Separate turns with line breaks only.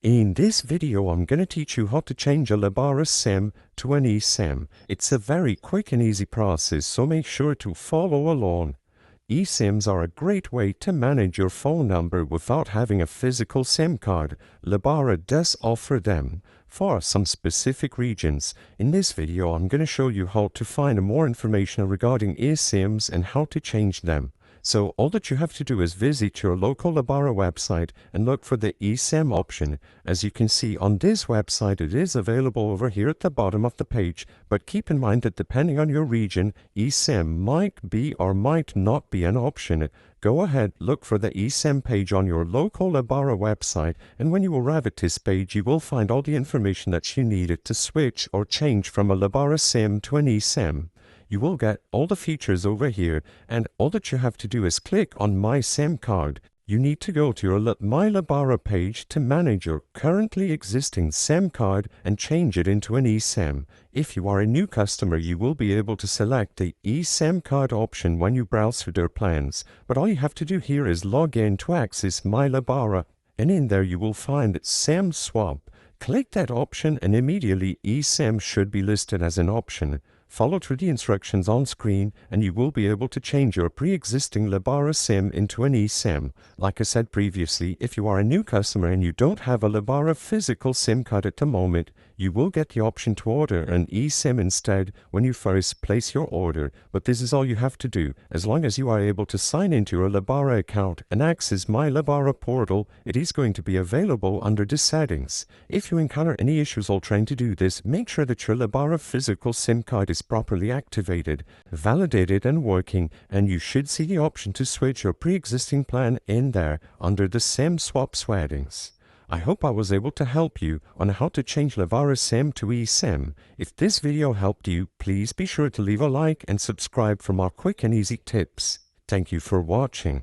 In this video, I'm going to teach you how to change a Lebara SIM to an eSIM. It's a very quick and easy process, so make sure to follow along. eSIMs are a great way to manage your phone number without having a physical SIM card. Lebara does offer them for some specific regions. In this video, I'm going to show you how to find more information regarding eSIMs and how to change them. So all that you have to do is visit your local Lebara website and look for the eSIM option. As you can see on this website, it is available over here at the bottom of the page, but keep in mind that depending on your region, eSIM might be or might not be an option. Go ahead, look for the eSIM page on your local Lebara website, and when you arrive at this page, you will find all the information that you needed to switch or change from a Lebara SIM to an eSIM. You will get all the features over here, and all that you have to do is click on My SIM Card. You need to go to your My Lebara page to manage your currently existing SIM card and change it into an eSIM. If you are a new customer, you will be able to select the eSIM card option when you browse through their plans. But all you have to do here is log in to access My Lebara, and in there you will find SIM Swap. Click that option and immediately eSIM should be listed as an option. Follow through the instructions on screen and you will be able to change your pre-existing Lebara SIM into an eSIM. Like I said previously, if you are a new customer and you don't have a Lebara physical SIM card at the moment, you will get the option to order an eSIM instead when you first place your order. But this is all you have to do. As long as you are able to sign into your Lebara account and access My Lebara portal, it is going to be available under the settings. If you encounter any issues while trying to do this, make sure that your Lebara physical SIM card is properly activated, validated and working, and you should see the option to switch your pre-existing plan in there under the SIM swap settings. I hope I was able to help you on how to change Lebara SIM to eSIM. If this video helped you, please be sure to leave a like and subscribe for more quick and easy tips. Thank you for watching.